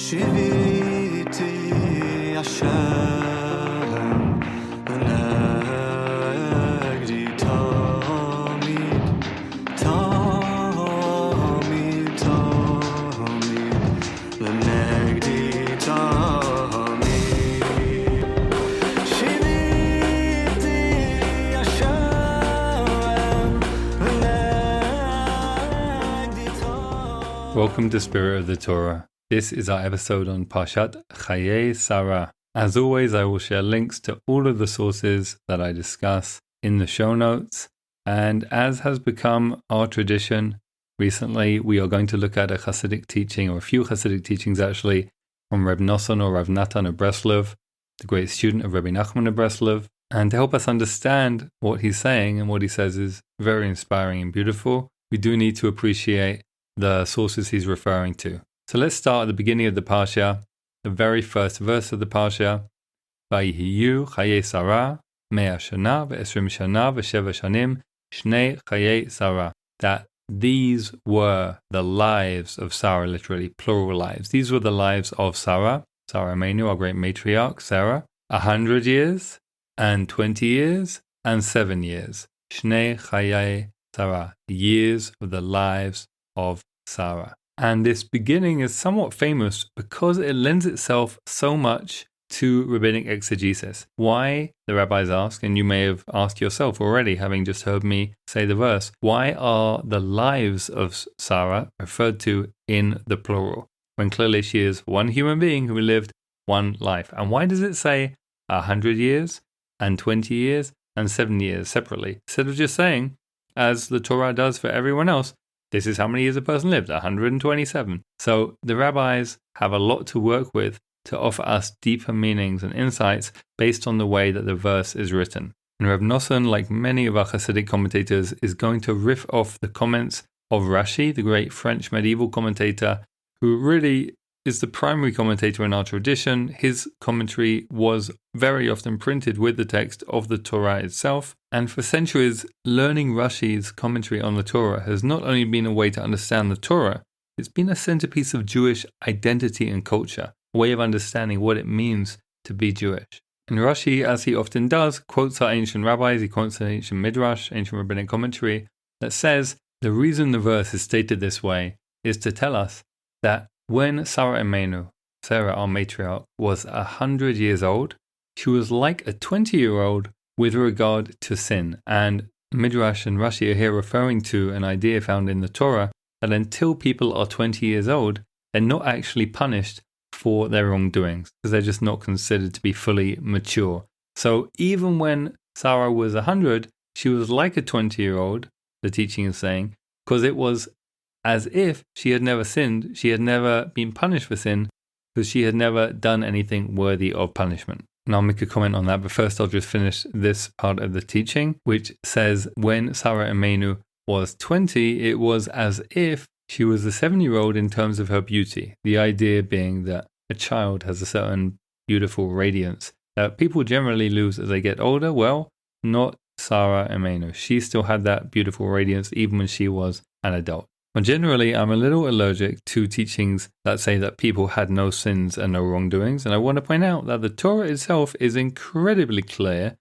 שיוויתי השם ונגדי תמיד, תמיד, תמיד, לנגדי תמיד. שיוויתי השם ונגדי תמיד. Welcome to Spirit of the Torah. This is our episode on Parshat Chayei Sara. As always, I will share links to all of the sources that I discuss in the show notes. And as has become our tradition, recently we are going to look at a Hasidic teaching, or a few Hasidic teachings actually, from Reb Nosson or Rav Natan of Breslov, the great student of Rabbi Nachman of Breslov. And to help us understand what he's saying, and what he says is very inspiring and beautiful, we do need to appreciate the sources he's referring to. So let's start at the beginning of the Parsha, the very first verse of the Parsha. Vayihiyu Chayei Sara, 100 shana ve'esrim shana ve'sheva shanim, shnei Chayei Sara. That these were the lives of Sarah, literally, plural lives. These were the lives of Sarah, Sara Imenu, our great matriarch, Sarah, 100 years, and 20 years, and 7 years. Shnei Chayei Sara, the years of the lives of Sarah. And this beginning is somewhat famous because it lends itself so much to rabbinic exegesis. Why, the rabbis ask, and you may have asked yourself already, having just heard me say the verse, why are the lives of Sarah referred to in the plural, when clearly she is one human being who lived one life? And why does it say 100 years, and 20 years, and 7 years separately, instead of just saying, as the Torah does for everyone else, this is how many years a person lived, 127. So the rabbis have a lot to work with to offer us deeper meanings and insights based on the way that the verse is written. And Reb Nosson, like many of our Hasidic commentators, is going to riff off the comments of Rashi, the great French medieval commentator, who really is the primary commentator in our tradition. His commentary was very often printed with the text of the Torah itself. And for centuries, learning Rashi's commentary on the Torah has not only been a way to understand the Torah, it's been a centerpiece of Jewish identity and culture, a way of understanding what it means to be Jewish. And Rashi, as he often does, quotes our ancient rabbis, he quotes an ancient midrash, ancient rabbinic commentary, that says the reason the verse is stated this way is to tell us that when Sara Imenu, Sarah our matriarch, was 100 years old, she was like a 20-year-old with regard to sin. And Midrash and Rashi are here referring to an idea found in the Torah that until people are 20 years old, they're not actually punished for their wrongdoings, because they're just not considered to be fully mature. So even when Sarah was 100, she was like a 20-year-old, the teaching is saying, because it was as if she had never sinned, she had never been punished for sin, because she had never done anything worthy of punishment. And I'll make a comment on that, but first I'll just finish this part of the teaching, which says when Sara Imenu was 20, it was as if she was a 7-year-old in terms of her beauty. The idea being that a child has a certain beautiful radiance that people generally lose as they get older. Well, not Sara Imenu. She still had that beautiful radiance even when she was an adult. Well, generally, I'm a little allergic to teachings that say that people had no sins and no wrongdoings, and I want to point out that the Torah itself is incredibly clear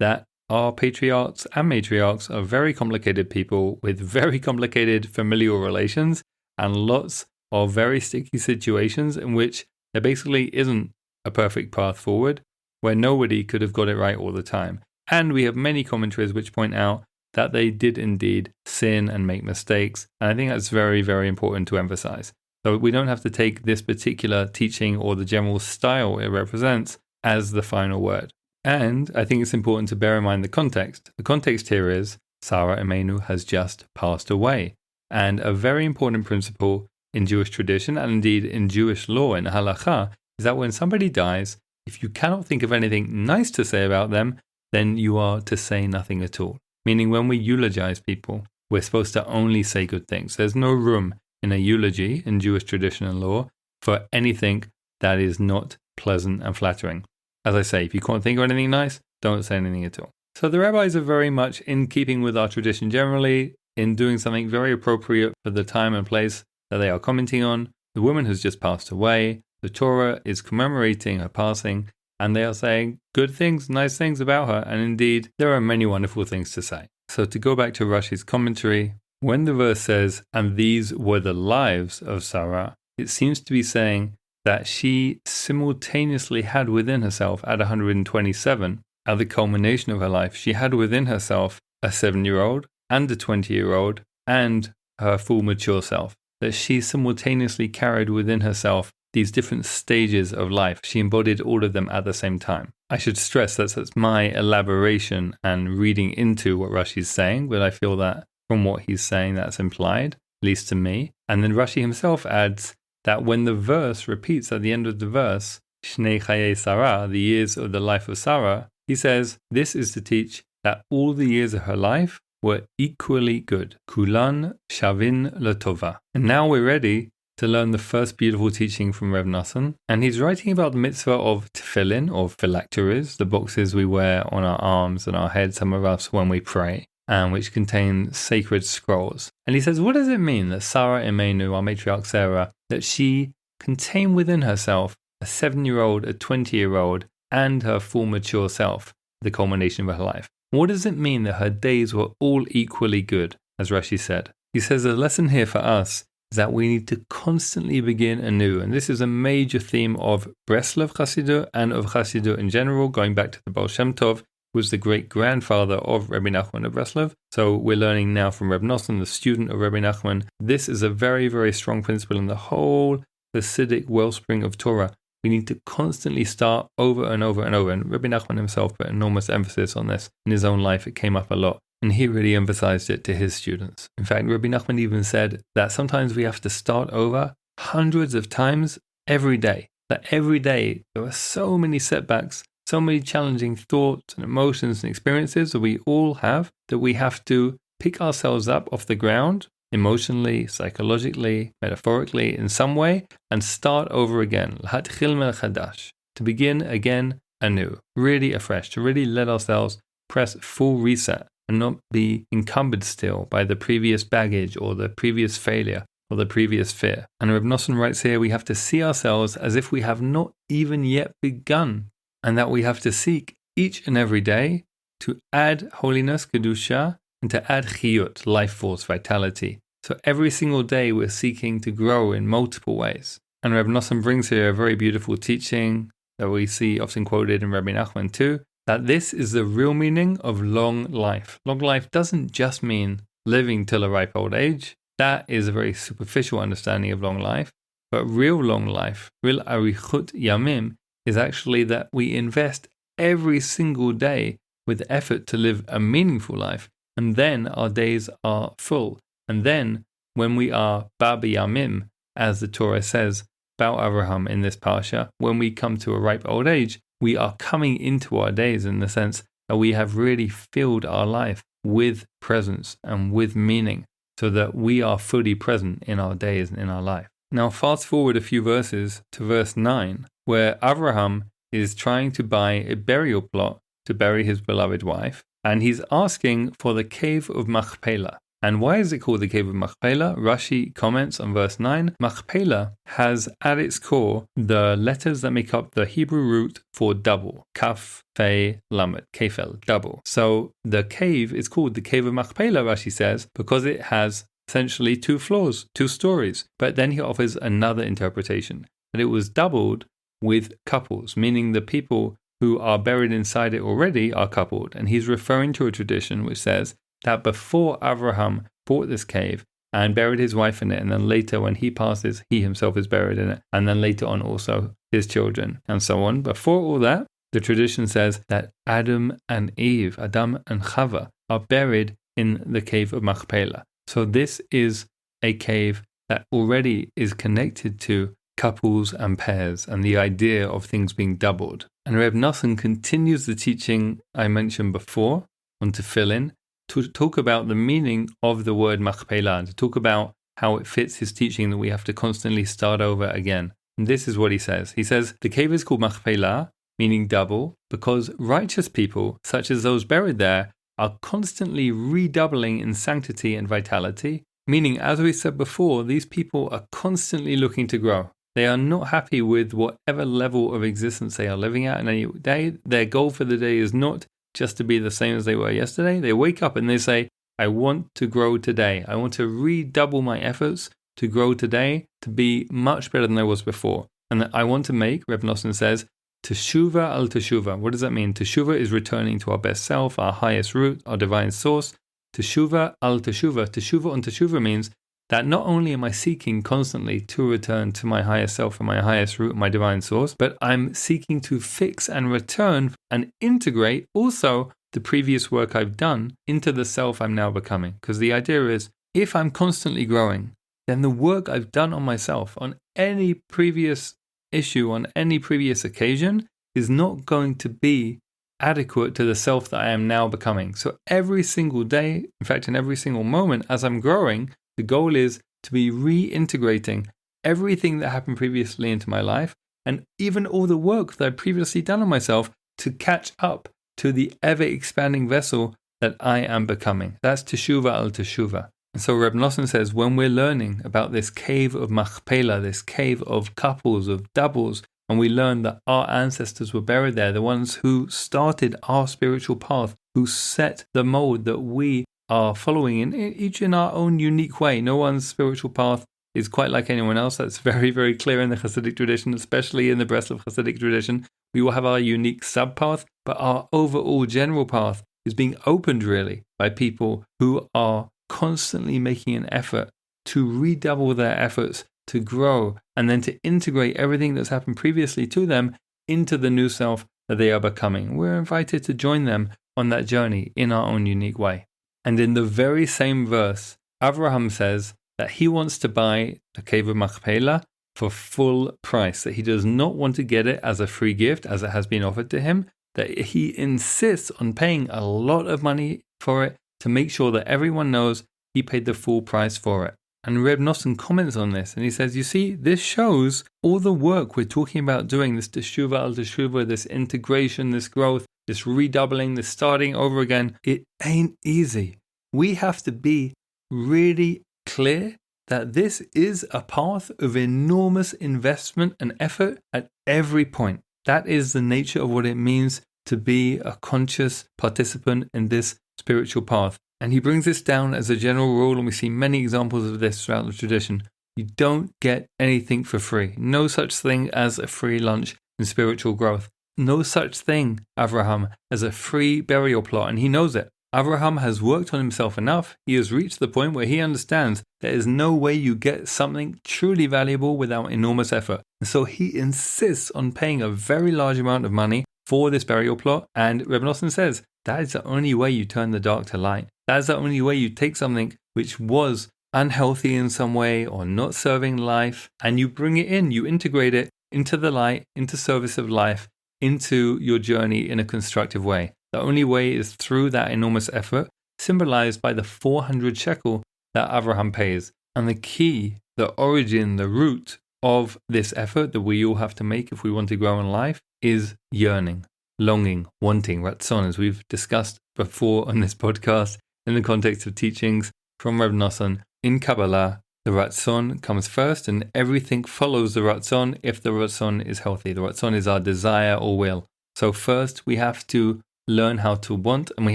that our patriarchs and matriarchs are very complicated people with very complicated familial relations and lots of very sticky situations in which there basically isn't a perfect path forward, where nobody could have got it right all the time. And we have many commentaries which point out that they did indeed sin and make mistakes. And I think that's very, very important to emphasize. So we don't have to take this particular teaching or the general style it represents as the final word. And I think it's important to bear in mind the context. The context here is Sara Imenu has just passed away. And a very important principle in Jewish tradition, and indeed in Jewish law, in halakha, is that when somebody dies, if you cannot think of anything nice to say about them, then you are to say nothing at all. Meaning when we eulogize people, we're supposed to only say good things. There's no room in a eulogy in Jewish tradition and law for anything that is not pleasant and flattering. As I say, if you can't think of anything nice, don't say anything at all. So the rabbis are very much in keeping with our tradition generally, in doing something very appropriate for the time and place that they are commenting on. The woman has just passed away. The Torah is commemorating her passing, and they are saying good things, nice things about her, and indeed, there are many wonderful things to say. So to go back to Rashi's commentary, when the verse says, and these were the lives of Sara, it seems to be saying that she simultaneously had within herself at 127, at the culmination of her life, she had within herself a 7-year-old and a 20-year-old and her full mature self. That she simultaneously carried within herself these different stages of life. She embodied all of them at the same time. I should stress that's my elaboration and reading into what Rashi's saying, but I feel that from what he's saying, that's implied, at least to me. And then Rashi himself adds that when the verse repeats at the end of the verse, Shnei Chayei Sara, the years of the life of Sarah, he says this is to teach that all the years of her life were equally good. Kulan shavin latova. And now we're ready to learn the first beautiful teaching from Reb Nosson. And he's writing about the mitzvah of tefillin, or phylacteries, the boxes we wear on our arms and our heads, some of us, when we pray, and which contain sacred scrolls. And he says, what does it mean that Sarah Imenu, our matriarch Sarah, that she contained within herself a 7-year-old, a 20-year-old, and her full mature self, the culmination of her life? What does it mean that her days were all equally good, as Rashi said? He says the lesson here for us is that we need to constantly begin anew. And this is a major theme of Breslov Chassidut and of Chassidut in general, going back to the Baal Shem Tov, who was the great-grandfather of Rabbi Nachman of Breslov. So we're learning now from Reb Nosson, the student of Rabbi Nachman. This is a very, very strong principle in the whole Hasidic wellspring of Torah. We need to constantly start over and over and over. And Rabbi Nachman himself put enormous emphasis on this in his own life. It came up a lot. And he really emphasized it to his students. In fact, Rabbi Nachman even said that sometimes we have to start over hundreds of times every day. That every day there are so many setbacks, so many challenging thoughts and emotions and experiences that we all have, that we have to pick ourselves up off the ground, emotionally, psychologically, metaphorically, in some way, and start over again. To begin again anew, really afresh, to really let ourselves press full reset and not be encumbered still by the previous baggage or the previous failure or the previous fear. And Reb Nosson writes here, we have to see ourselves as if we have not even yet begun, and that we have to seek each and every day to add holiness, kedusha, and to add chiyut, life force, vitality. So every single day we're seeking to grow in multiple ways. And Reb Nosson brings here a very beautiful teaching that we see often quoted in Rabbi Nachman too, that this is the real meaning of long life. Long life doesn't just mean living till a ripe old age. That is a very superficial understanding of long life. But real long life, real arichut yamim, is actually that we invest every single day with effort to live a meaningful life. And then our days are full. And then when we are ba b'yamim, as the Torah says about Abraham in this parsha, when we come to a ripe old age, we are coming into our days in the sense that we have really filled our life with presence and with meaning, so that we are fully present in our days and in our life. Now fast forward a few verses to verse 9, where Abraham is trying to buy a burial plot to bury his beloved wife, and he's asking for the cave of Machpelah. And why is it called the cave of Machpelah? Rashi comments on verse 9, Machpelah has at its core the letters that make up the Hebrew root for double. Kaf, Fe, Lamed, Kefel, double. So the cave is called the cave of Machpelah, Rashi says, because it has essentially 2 floors, 2 stories. But then he offers another interpretation, that it was doubled with couples, meaning the people who are buried inside it already are coupled. And he's referring to a tradition which says that before Abraham bought this cave and buried his wife in it, and then later when he passes, he himself is buried in it, and then later on also his children, and so on. Before all that, the tradition says that Adam and Chava, are buried in the cave of Machpelah. So this is a cave that already is connected to couples and pairs and the idea of things being doubled. And Reb Nosson continues the teaching I mentioned before on tefillin to talk about the meaning of the word Machpelah, and to talk about how it fits his teaching that we have to constantly start over again. And this is what he says. He says, the cave is called Machpelah, meaning double, because righteous people, such as those buried there, are constantly redoubling in sanctity and vitality, meaning, as we said before, these people are constantly looking to grow. They are not happy with whatever level of existence they are living at in any day. Their goal for the day is not just to be the same as they were yesterday. They wake up and they say, I want to grow today. I want to redouble my efforts to grow today to be much better than I was before. And I want to make, Reb Nosson says, teshuva al teshuva. What does that mean? Teshuva is returning to our best self, our highest root, our divine source. Teshuva al teshuva. Teshuva on teshuva means that not only am I seeking constantly to return to my highest self and my highest root, my divine source, but I'm seeking to fix and return and integrate also the previous work I've done into the self I'm now becoming. Because the idea is, if I'm constantly growing, then the work I've done on myself on any previous issue, on any previous occasion, is not going to be adequate to the self that I am now becoming. So every single day, in fact, in every single moment as I'm growing, the goal is to be reintegrating everything that happened previously into my life and even all the work that I've previously done on myself to catch up to the ever-expanding vessel that I am becoming. That's teshuva al teshuva. And so Reb Nosson says, when we're learning about this cave of Machpelah, this cave of couples, of doubles, and we learn that our ancestors were buried there, the ones who started our spiritual path, who set the mold that we are following each in our own unique way. No one's spiritual path is quite like anyone else. That's very, very clear in the Hasidic tradition, especially in the Breslov Hasidic tradition. We will have our unique subpath, but our overall general path is being opened really by people who are constantly making an effort to redouble their efforts to grow and then to integrate everything that's happened previously to them into the new self that they are becoming. We're invited to join them on that journey in our own unique way. And in the very same verse, Avraham says that he wants to buy the cave of Machpelah for full price, that he does not want to get it as a free gift as it has been offered to him, that he insists on paying a lot of money for it to make sure that everyone knows he paid the full price for it. And Reb Nosson comments on this and he says, you see, this shows all the work we're talking about doing, this teshuva al teshuva, this integration, this growth, this redoubling, this starting over again. It ain't easy. We have to be really clear that this is a path of enormous investment and effort at every point. That is the nature of what it means to be a conscious participant in this spiritual path. And he brings this down as a general rule, and we see many examples of this throughout the tradition. You don't get anything for free. No such thing as a free lunch in spiritual growth. No such thing, Avraham, as a free burial plot, and he knows it. Avraham has worked on himself enough. He has reached the point where he understands there is no way you get something truly valuable without enormous effort. And so he insists on paying a very large amount of money for this burial plot. And Reb Nosson says that is the only way you turn the dark to light. That is the only way you take something which was unhealthy in some way or not serving life, and you bring it in, you integrate it into the light, into service of life, into your journey in a constructive way. The only way is through that enormous effort, symbolized by the 400 shekel that Avraham pays. And the key, the origin, the root of this effort that we all have to make if we want to grow in life is yearning, longing, wanting, ratzon, as we've discussed before on this podcast in the context of teachings from Reb Nosson. In Kabbalah, the ratzon comes first and everything follows the ratzon if the ratzon is healthy. The ratzon is our desire or will. So first we have to learn how to want, and we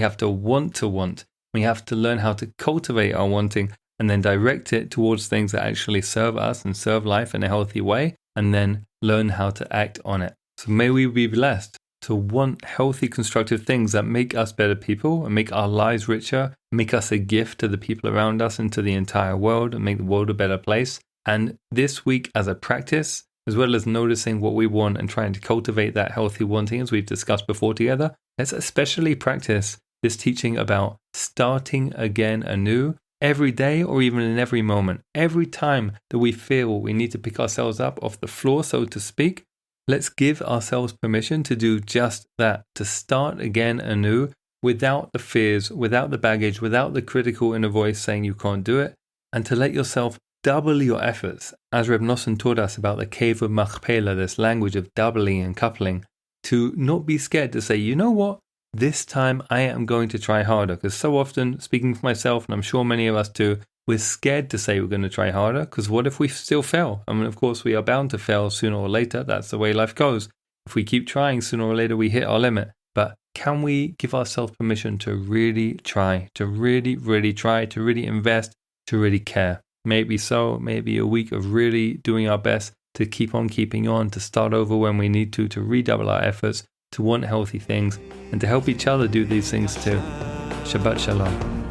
have to want to want. We have to learn how to cultivate our wanting and then direct it towards things that actually serve us and serve life in a healthy way, and then learn how to act on it. So may we be blessed to want healthy, constructive things that make us better people and make our lives richer, make us a gift to the people around us and to the entire world, and make the world a better place. And this week as a practice, as well as noticing what we want and trying to cultivate that healthy wanting as we've discussed before together, let's especially practice this teaching about starting again anew every day or even in every moment. Every time that we feel we need to pick ourselves up off the floor, so to speak, let's give ourselves permission to do just that, to start again anew without the fears, without the baggage, without the critical inner voice saying you can't do it, and to let yourself double your efforts. As Reb Nosson taught us about the cave of Machpelah, this language of doubling and coupling, to not be scared to say, you know what, this time I am going to try harder. Because so often, speaking for myself, and I'm sure many of us too, we're scared to say we're going to try harder, because what if we still fail? I mean, of course, we are bound to fail sooner or later. That's the way life goes. If we keep trying, sooner or later we hit our limit. But can we give ourselves permission to really try, to really, really try, to really invest, to really care? Maybe maybe a week of really doing our best to keep on keeping on, to start over when we need to redouble our efforts, to want healthy things, and to help each other do these things too. Shabbat Shalom.